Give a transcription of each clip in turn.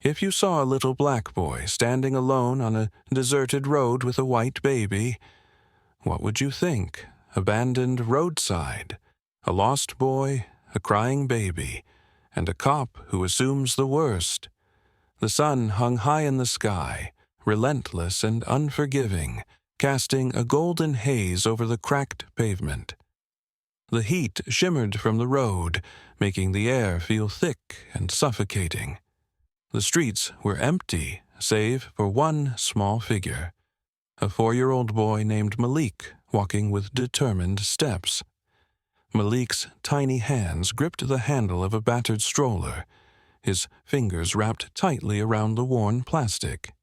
If you saw a little black boy standing alone on a deserted road with a white baby, what would you think? Abandoned roadside, a lost boy, a crying baby, and a cop who assumes the worst. The sun hung high in the sky, relentless and unforgiving, casting a golden haze over the cracked pavement. The heat shimmered from the road, making the air feel thick and suffocating. The streets were empty, save for one small figure, a 4-year-old boy named Malik, walking with determined steps. Malik's tiny hands gripped the handle of a battered stroller, his fingers wrapped tightly around the worn plastic.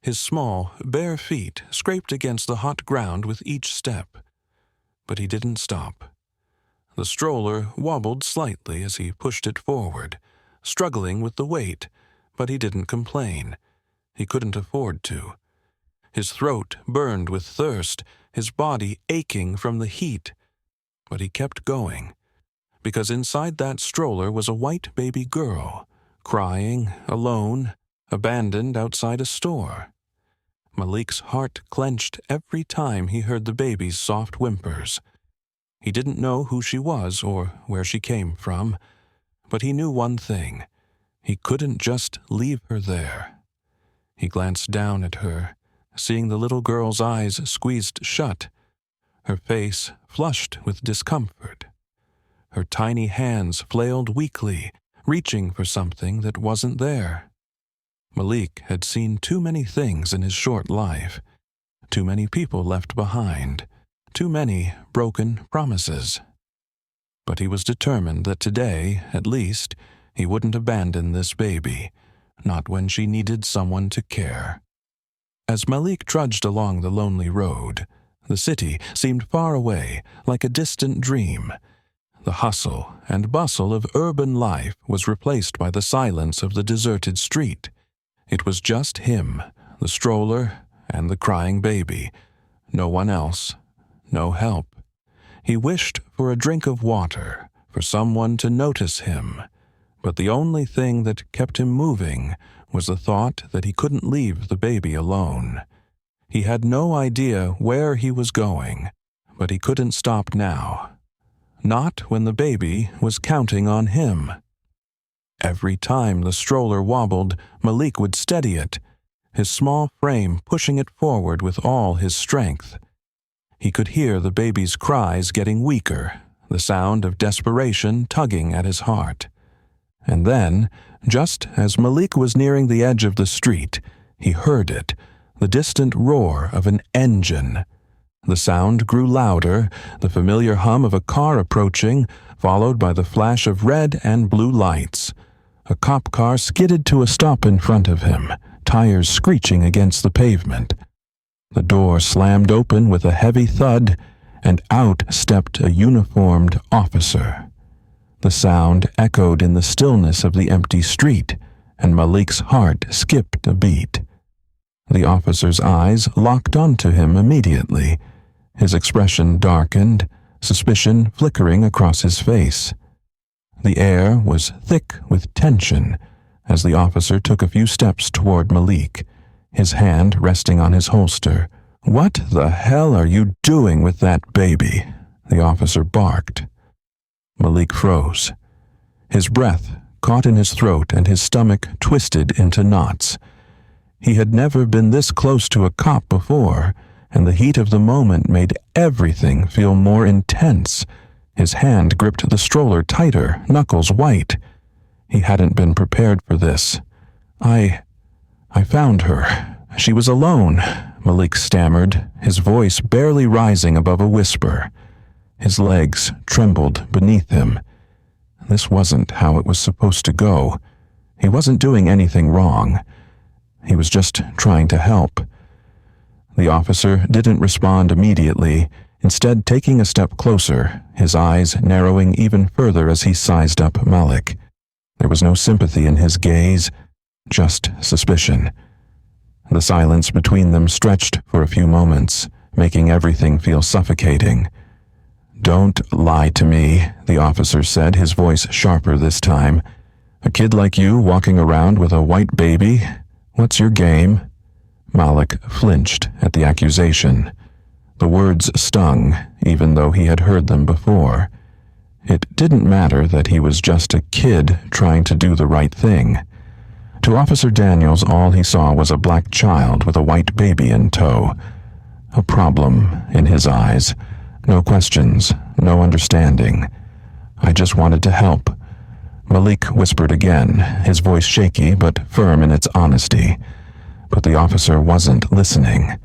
His small, bare feet scraped against the hot ground with each step. But he didn't stop. The stroller wobbled slightly as he pushed it forward, struggling with the weight, but he didn't complain. He couldn't afford to. His throat burned with thirst, his body aching from the heat. But he kept going, because inside that stroller was a white baby girl, crying, alone, abandoned outside a store. Malik's heart clenched every time he heard the baby's soft whimpers. He didn't know who she was or where she came from, but he knew one thing. He couldn't just leave her there. He glanced down at her, seeing the little girl's eyes squeezed shut, her face flushed with discomfort. Her tiny hands flailed weakly, reaching for something that wasn't there. Malik had seen too many things in his short life, too many people left behind, too many broken promises. But he was determined that today, at least, he wouldn't abandon this baby, not when she needed someone to care. As Malik trudged along the lonely road, the city seemed far away, like a distant dream. The hustle and bustle of urban life was replaced by the silence of the deserted street. It was just him, the stroller, and the crying baby. No one else. No help. He wished for a drink of water, for someone to notice him. But the only thing that kept him moving was the thought that he couldn't leave the baby alone. He had no idea where he was going, but he couldn't stop now. Not when the baby was counting on him. Every time the stroller wobbled, Malik would steady it, his small frame pushing it forward with all his strength. He could hear the baby's cries getting weaker, the sound of desperation tugging at his heart. And then, just as Malik was nearing the edge of the street, he heard it, the distant roar of an engine. The sound grew louder, the familiar hum of a car approaching, followed by the flash of red and blue lights. A cop car skidded to a stop in front of him, tires screeching against the pavement. The door slammed open with a heavy thud, and out stepped a uniformed officer. The sound echoed in the stillness of the empty street, and Malik's heart skipped a beat. The officer's eyes locked onto him immediately. His expression darkened, suspicion flickering across his face. The air was thick with tension as the officer took a few steps toward Malik, his hand resting on his holster. "What the hell are you doing with that baby?" the officer barked. Malik froze. His breath caught in his throat and his stomach twisted into knots. He had never been this close to a cop before, and the heat of the moment made everything feel more intense. His hand gripped the stroller tighter, knuckles white. He hadn't been prepared for this. I found her. She was alone," Malik stammered, his voice barely rising above a whisper. His legs trembled beneath him. This wasn't how it was supposed to go. He wasn't doing anything wrong. He was just trying to help. The officer didn't respond immediately, instead taking a step closer, his eyes narrowing even further as he sized up Malik. There was no sympathy in his gaze, just suspicion. The silence between them stretched for a few moments, making everything feel suffocating. "Don't lie to me," the officer said, his voice sharper this time. A kid like you walking around with a white baby? What's your game?" Malik flinched at the accusation. The words stung, even though he had heard them before. It didn't matter that he was just a kid trying to do the right thing. To Officer Daniels, all he saw was a black child with a white baby in tow. A problem in his eyes. No questions, no understanding. "I just wanted to help." Malik whispered again, his voice shaky but firm in its honesty. But the officer wasn't listening.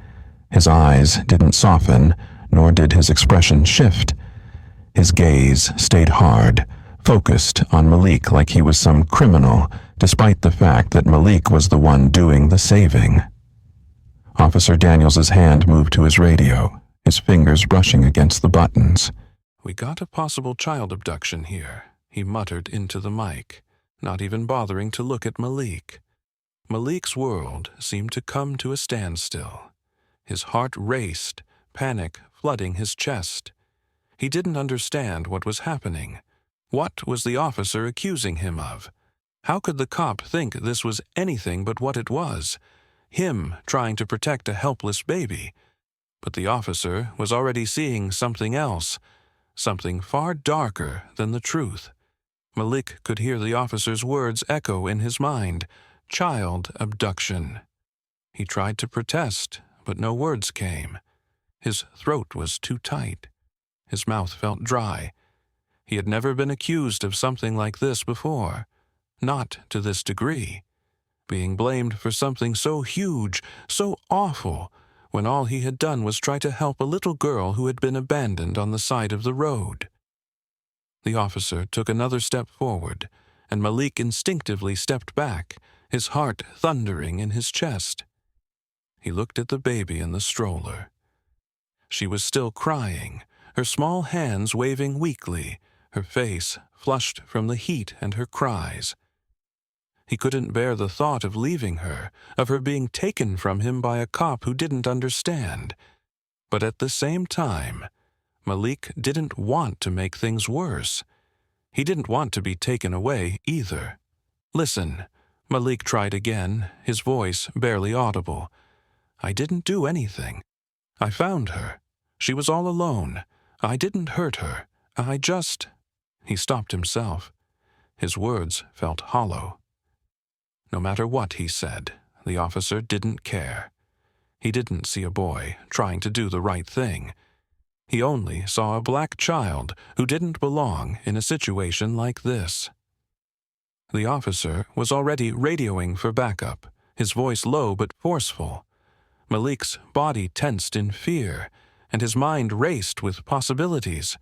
His eyes didn't soften, nor did his expression shift. His gaze stayed hard, focused on Malik like he was some criminal, despite the fact that Malik was the one doing the saving. Officer Daniels's hand moved to his radio, his fingers brushing against the buttons. "We got a possible child abduction here," he muttered into the mic, not even bothering to look at Malik. Malik's world seemed to come to a standstill. His heart raced, panic flooding his chest. He didn't understand what was happening. What was the officer accusing him of? How could the cop think this was anything but what it was? Him trying to protect a helpless baby. But the officer was already seeing something else, something far darker than the truth. Malik could hear the officer's words echo in his mind. Child abduction. He tried to protest, but no words came. His throat was too tight. His mouth felt dry. He had never been accused of something like this before. Not to this degree. Being blamed for something so huge, so awful, when all he had done was try to help a little girl who had been abandoned on the side of the road. The officer took another step forward, and Malik instinctively stepped back, his heart thundering in his chest. He looked at the baby in the stroller. She was still crying, her small hands waving weakly, her face flushed from the heat and her cries. He couldn't bear the thought of leaving her, of her being taken from him by a cop who didn't understand. But at the same time, Malik didn't want to make things worse. He didn't want to be taken away either. "Listen," Malik tried again, his voice barely audible. "I didn't do anything. I found her. She was all alone. I didn't hurt her. I just—" He stopped himself. His words felt hollow. No matter what he said, the officer didn't care. He didn't see a boy trying to do the right thing. He only saw a black child who didn't belong in a situation like this. The officer was already radioing for backup, his voice low but forceful. Malik's body tensed in fear, and his mind raced with possibilities.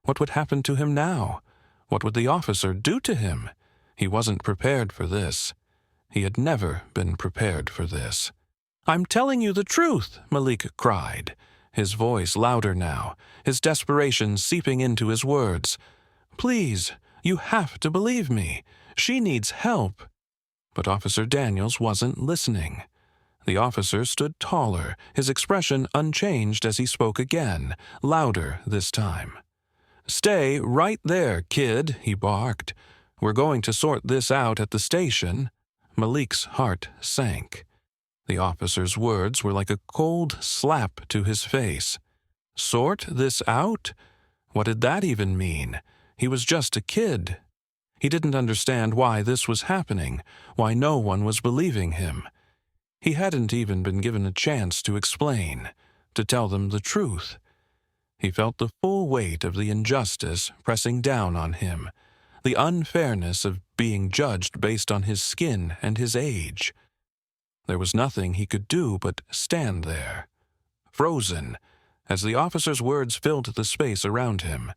What would happen to him now? What would the officer do to him? He wasn't prepared for this. He had never been prepared for this. "I'm telling you the truth," Malik cried, his voice louder now, his desperation seeping into his words. "Please, you have to believe me. She needs help." But Officer Daniels wasn't listening. The officer stood taller, his expression unchanged as he spoke again, louder this time. "Stay right there, kid," he barked. "We're going to sort this out at the station." Malik's heart sank. The officer's words were like a cold slap to his face. Sort this out? What did that even mean? He was just a kid. He didn't understand why this was happening, why no one was believing him. He hadn't even been given a chance to explain, to tell them the truth. He felt the full weight of the injustice pressing down on him, the unfairness of being judged based on his skin and his age. There was nothing he could do but stand there, frozen, as the officer's words filled the space around him.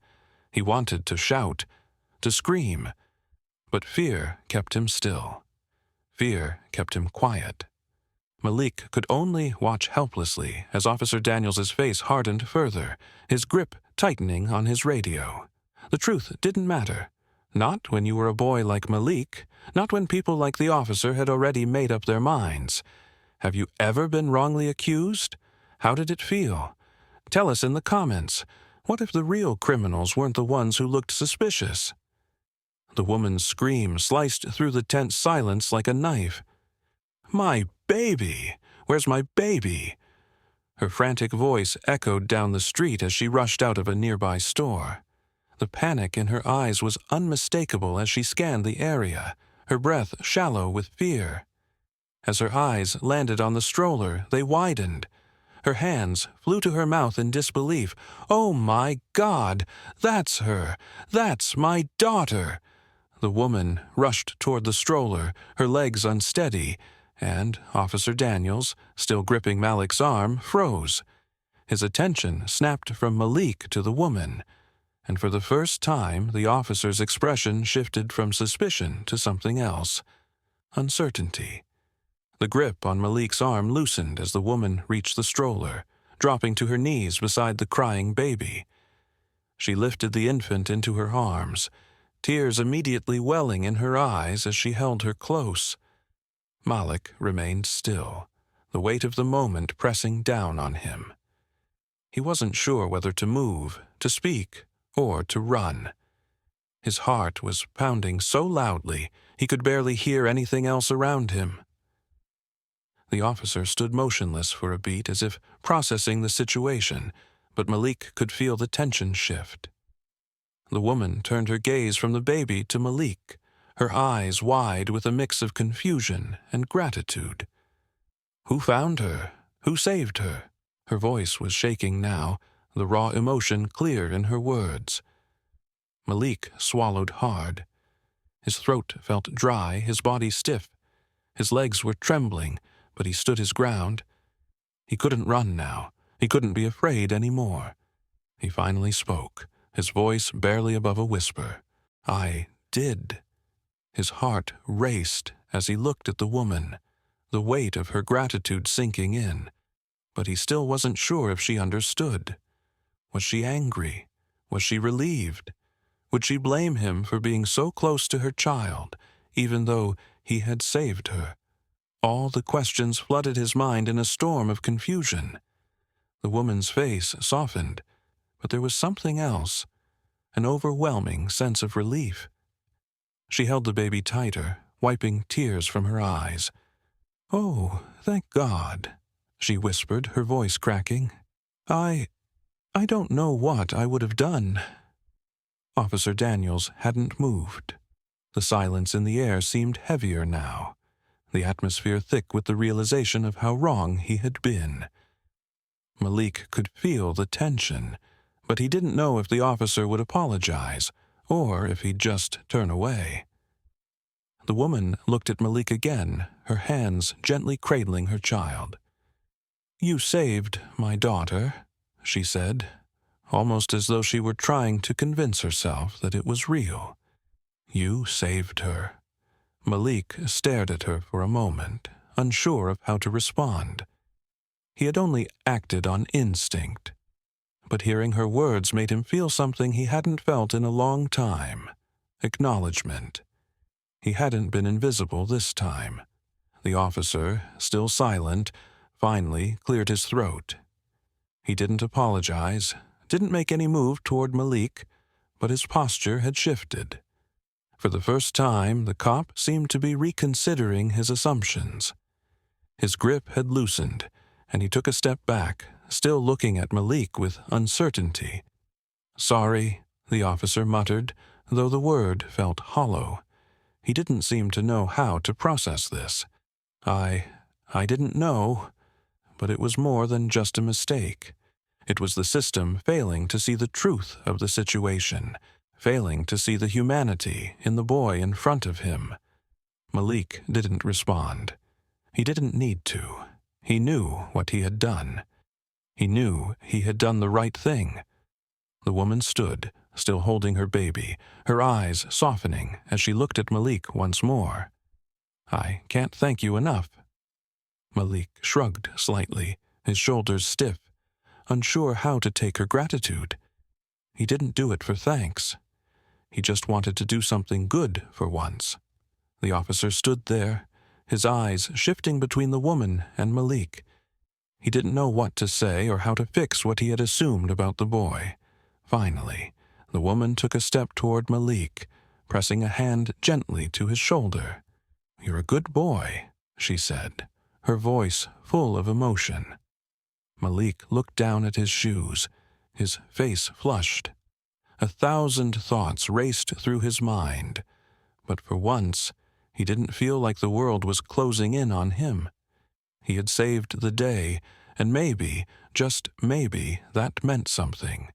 He wanted to shout, to scream, but fear kept him still. Fear kept him quiet. Malik could only watch helplessly as Officer Daniels's face hardened further, his grip tightening on his radio. The truth didn't matter. Not when you were a boy like Malik, not when people like the officer had already made up their minds. Have you ever been wrongly accused? How did it feel? Tell us in the comments. What if the real criminals weren't the ones who looked suspicious? The woman's scream sliced through the tense silence like a knife. "My baby! Where's my baby?" Her frantic voice echoed down the street as she rushed out of a nearby store. The panic in her eyes was unmistakable as she scanned the area, her breath shallow with fear. As her eyes landed on the stroller, they widened. Her hands flew to her mouth in disbelief. "Oh my God! That's her! That's my daughter!" The woman rushed toward the stroller, her legs unsteady, and Officer Daniels, still gripping Malik's arm, froze. His attention snapped from Malik to the woman, and for the first time the officer's expression shifted from suspicion to something else: uncertainty. The grip on Malik's arm loosened as the woman reached the stroller, dropping to her knees beside the crying baby. She lifted the infant into her arms, tears immediately welling in her eyes as she held her close. Malik remained still, the weight of the moment pressing down on him. He wasn't sure whether to move, to speak, or to run. His heart was pounding so loudly he could barely hear anything else around him. The officer stood motionless for a beat as if processing the situation, but Malik could feel the tension shift. The woman turned her gaze from the baby to Malik, her eyes wide with a mix of confusion and gratitude. "Who found her? Who saved her?" Her voice was shaking now, the raw emotion clear in her words. Malik swallowed hard. His throat felt dry, his body stiff. His legs were trembling, but he stood his ground. He couldn't run now. He couldn't be afraid any more. He finally spoke, his voice barely above a whisper. "I did." His heart raced as he looked at the woman, the weight of her gratitude sinking in. But he still wasn't sure if she understood. Was she angry? Was she relieved? Would she blame him for being so close to her child, even though he had saved her? All the questions flooded his mind in a storm of confusion. The woman's face softened, but there was something else, an overwhelming sense of relief. She held the baby tighter, wiping tears from her eyes. "Oh, thank God," she whispered, her voice cracking. I don't know what I would have done." Officer Daniels hadn't moved. The silence in the air seemed heavier now, the atmosphere thick with the realization of how wrong he had been. Malik could feel the tension, but he didn't know if the officer would apologize or if he'd just turn away. The woman looked at Malik again, her hands gently cradling her child. "You saved my daughter," she said, almost as though she were trying to convince herself that it was real. "You saved her." Malik stared at her for a moment, unsure of how to respond. He had only acted on instinct, but hearing her words made him feel something he hadn't felt in a long time: acknowledgement. He hadn't been invisible this time. The officer, still silent, finally cleared his throat. He didn't apologize, didn't make any move toward Malik, but his posture had shifted. For the first time, the cop seemed to be reconsidering his assumptions. His grip had loosened, and he took a step back, still looking at Malik with uncertainty. "Sorry," the officer muttered, though the word felt hollow. He didn't seem to know how to process this. I didn't know, but it was more than just a mistake. It was the system failing to see the truth of the situation, failing to see the humanity in the boy in front of him. Malik didn't respond. He didn't need to. He knew what he had done. He knew he had done the right thing. The woman stood, still holding her baby, her eyes softening as she looked at Malik once more. "I can't thank you enough." Malik shrugged slightly, his shoulders stiff, unsure how to take her gratitude. He didn't do it for thanks. He just wanted to do something good for once. The officer stood there, his eyes shifting between the woman and Malik. He didn't know what to say or how to fix what he had assumed about the boy. Finally, the woman took a step toward Malik, pressing a hand gently to his shoulder. "You're a good boy," she said, her voice full of emotion. Malik looked down at his shoes, his face flushed. 1,000 thoughts raced through his mind, but for once he didn't feel like the world was closing in on him. He had saved the day, and maybe, just maybe, that meant something.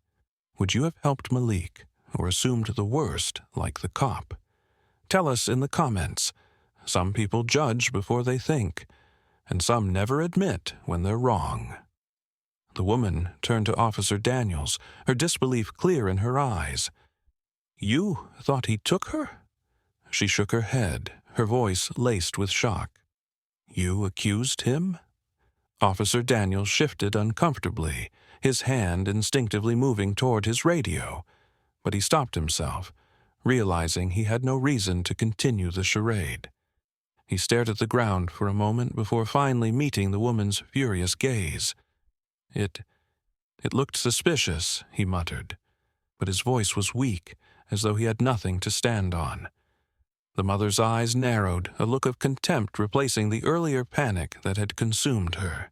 Would you have helped Malik, or assumed the worst, like the cop? Tell us in the comments. Some people judge before they think, and some never admit when they're wrong. The woman turned to Officer Daniels, her disbelief clear in her eyes. "You thought he took her?" She shook her head, her voice laced with shock. "You accused him?" Officer Daniels shifted uncomfortably, his hand instinctively moving toward his radio, but he stopped himself, realizing he had no reason to continue the charade. He stared at the ground for a moment before finally meeting the woman's furious gaze. It looked suspicious," he muttered, but his voice was weak, as though he had nothing to stand on. The mother's eyes narrowed, a look of contempt replacing the earlier panic that had consumed her.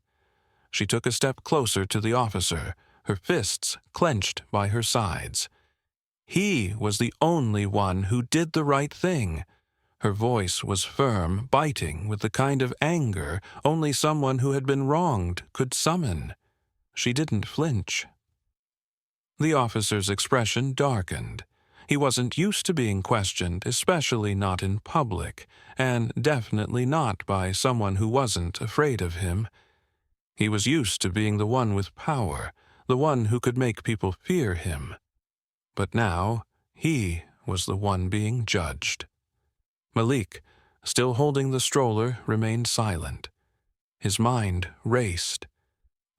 She took a step closer to the officer, her fists clenched by her sides. He was the only one who did the right thing. Her voice was firm, biting with the kind of anger only someone who had been wronged could summon. She didn't flinch. The officer's expression darkened. He wasn't used to being questioned, especially not in public, and definitely not by someone who wasn't afraid of him. He was used to being the one with power, the one who could make people fear him. But now, he was the one being judged. Malik, still holding the stroller, remained silent. His mind raced.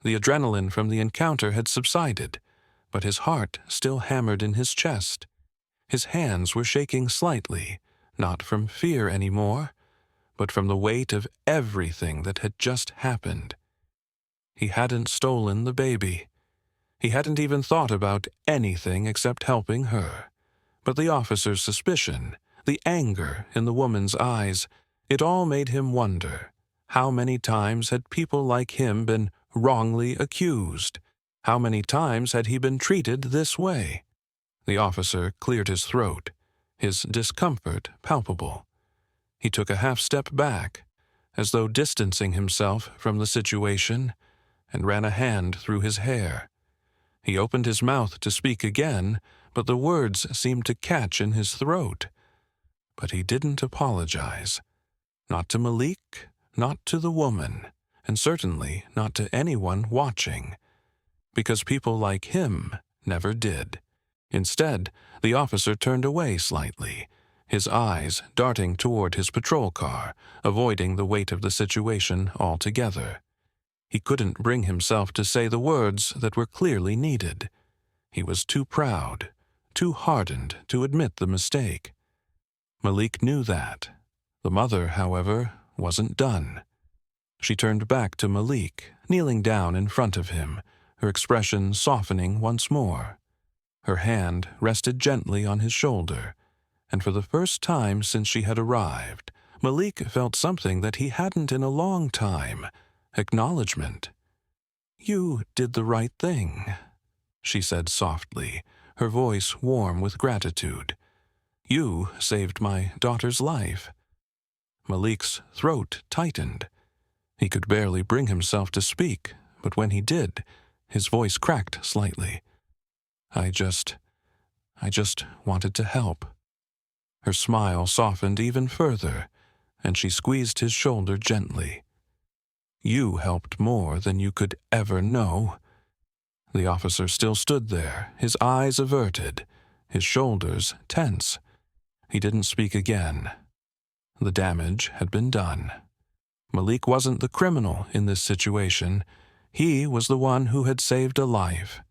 The adrenaline from the encounter had subsided, but his heart still hammered in his chest. His hands were shaking slightly, not from fear anymore, but from the weight of everything that had just happened. He hadn't stolen the baby. He hadn't even thought about anything except helping her. But the officer's suspicion, the anger in the woman's eyes, it all made him wonder. How many times had people like him been wrongly accused? How many times had he been treated this way? The officer cleared his throat, his discomfort palpable. He took a half-step back, as though distancing himself from the situation, and ran a hand through his hair. He opened his mouth to speak again, but the words seemed to catch in his throat. But he didn't apologize. Not to Malik, not to the woman, and certainly not to anyone watching. Because people like him never did. Instead, the officer turned away slightly, his eyes darting toward his patrol car, avoiding the weight of the situation altogether. He couldn't bring himself to say the words that were clearly needed. He was too proud, too hardened to admit the mistake. Malik knew that. The mother, however, wasn't done. She turned back to Malik, kneeling down in front of him, her expression softening once more. Her hand rested gently on his shoulder, and for the first time since she had arrived, Malik felt something that he hadn't in a long time, acknowledgement. "You did the right thing," she said softly, her voice warm with gratitude. "You saved my daughter's life." Malik's throat tightened. He could barely bring himself to speak, but when he did, his voice cracked slightly. I just wanted to help." Her smile softened even further, and she squeezed his shoulder gently. "You helped more than you could ever know." The officer still stood there, his eyes averted, his shoulders tense. He didn't speak again. The damage had been done. Malik wasn't the criminal in this situation. He was the one who had saved a life.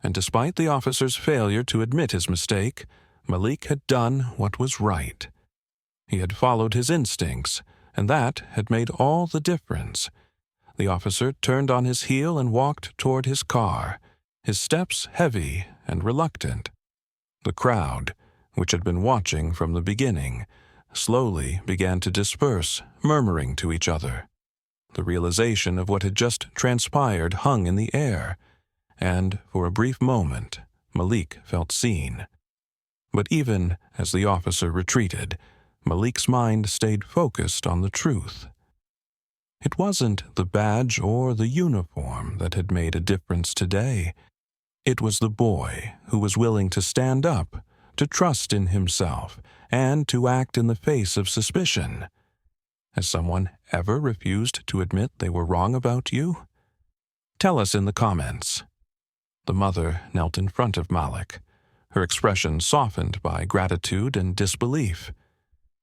And despite the officer's failure to admit his mistake, Malik had done what was right. He had followed his instincts, and that had made all the difference. The officer turned on his heel and walked toward his car, his steps heavy and reluctant. The crowd, which had been watching from the beginning, slowly began to disperse, murmuring to each other. The realization of what had just transpired hung in the air, and for a brief moment, Malik felt seen. But even as the officer retreated, Malik's mind stayed focused on the truth. It wasn't the badge or the uniform that had made a difference today. It was the boy who was willing to stand up, to trust in himself, and to act in the face of suspicion. Has someone ever refused to admit they were wrong about you? Tell us in the comments. The mother knelt in front of Malik, her expression softened by gratitude and disbelief.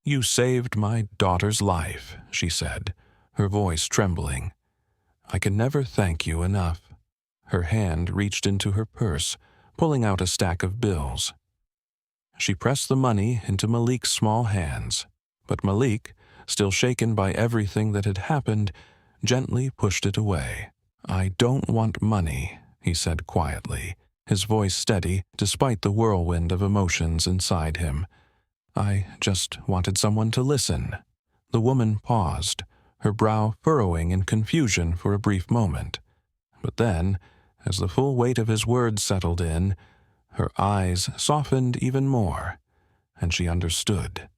"You saved my daughter's life," she said, her voice trembling. "I can never thank you enough." Her hand reached into her purse, pulling out a stack of bills. She pressed the money into Malik's small hands, but Malik, still shaken by everything that had happened, gently pushed it away. "I don't want money," he said quietly, his voice steady despite the whirlwind of emotions inside him. "I just wanted someone to listen." The woman paused, her brow furrowing in confusion for a brief moment. But then, as the full weight of his words settled in, her eyes softened even more, and she understood.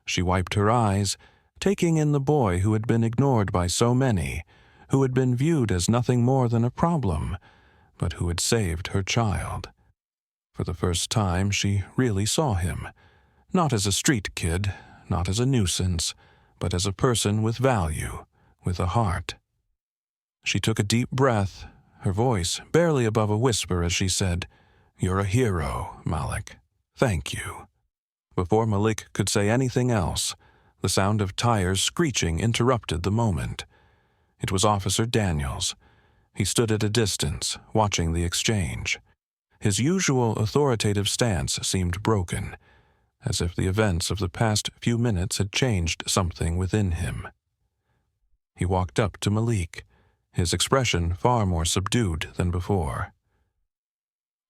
She wiped her eyes, taking in the boy who had been ignored by so many, who had been viewed as nothing more than a problem, but who had saved her child. For the first time, she really saw him, not as a street kid, not as a nuisance, but as a person with value, with a heart. She took a deep breath, her voice barely above a whisper as she said, "You're a hero, Malik. Thank you." Before Malik could say anything else, the sound of tires screeching interrupted the moment. It was Officer Daniels. He stood at a distance, watching the exchange. His usual authoritative stance seemed broken, as if the events of the past few minutes had changed something within him. He walked up to Malik, his expression far more subdued than before.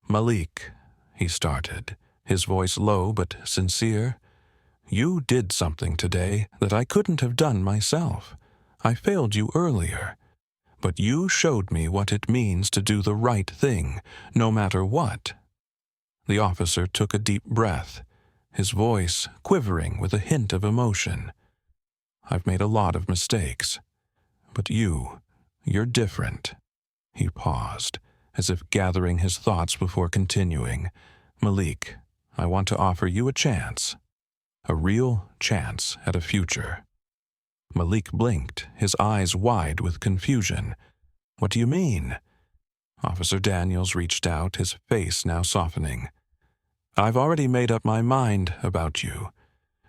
"Malik," he started, his voice low but sincere, "you did something today that I couldn't have done myself. I failed you earlier, but you showed me what it means to do the right thing, no matter what." The officer took a deep breath, his voice quivering with a hint of emotion. "I've made a lot of mistakes, but you're different." He paused, as if gathering his thoughts before continuing. "Malik, I want to offer you a chance. A real chance at a future." Malik blinked, his eyes wide with confusion. "What do you mean?" Officer Daniels reached out, his face now softening. "I've already made up my mind about you.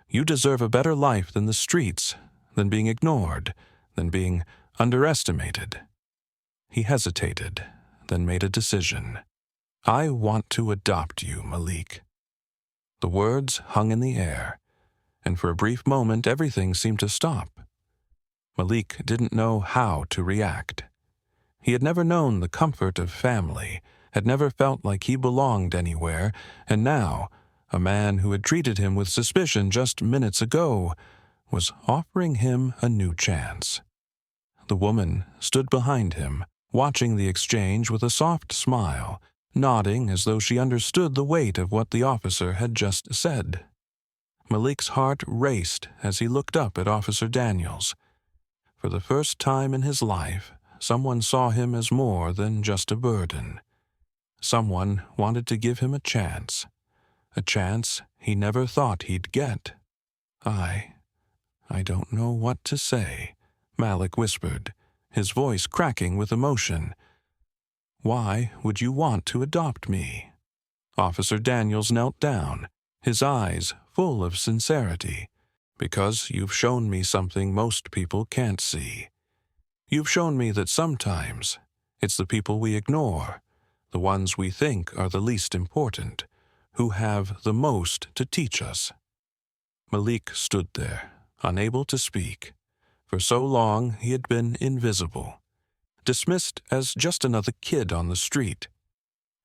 You deserve a better life than the streets, than being ignored, than being underestimated." He hesitated, then made a decision. "I want to adopt you, Malik." The words hung in the air, and for a brief moment everything seemed to stop. Malik didn't know how to react. He had never known the comfort of family, had never felt like he belonged anywhere, and now, a man who had treated him with suspicion just minutes ago was offering him a new chance. The woman stood behind him, watching the exchange with a soft smile, nodding as though she understood the weight of what the officer had just said. Malik's heart raced as he looked up at Officer Daniels. For the first time in his life, someone saw him as more than just a burden. Someone wanted to give him a chance he never thought he'd get. I don't know what to say," Malik whispered, his voice cracking with emotion. "Why would you want to adopt me?" Officer Daniels knelt down, his eyes full of sincerity. "Because you've shown me something most people can't see. You've shown me that sometimes it's the people we ignore, the ones we think are the least important, who have the most to teach us." Malik stood there, unable to speak. For so long he had been invisible, dismissed as just another kid on the street.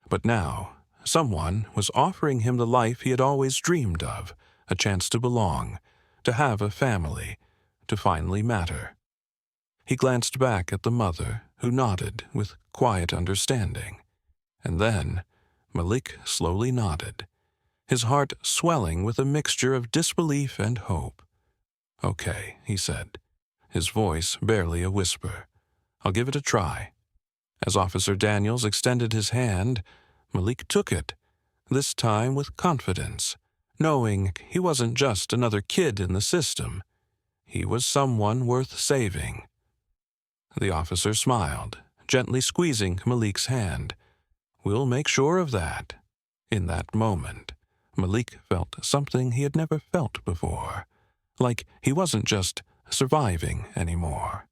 But now, Someone was offering him the life he had always dreamed of, a chance to belong, to have a family, to finally matter. He glanced back at the mother, who nodded with quiet understanding. And then Malik slowly nodded, his heart swelling with a mixture of disbelief and hope. "Okay," he said, his voice barely a whisper. "I'll give it a try." As Officer Daniels extended his hand, Malik took it, this time with confidence, knowing he wasn't just another kid in the system. He was someone worth saving. The officer smiled, gently squeezing Malik's hand. "We'll make sure of that." In that moment, Malik felt something he had never felt before, like he wasn't just surviving anymore.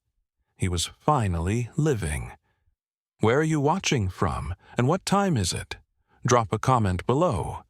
He was finally living. Where are you watching from, and what time is it? Drop a comment below.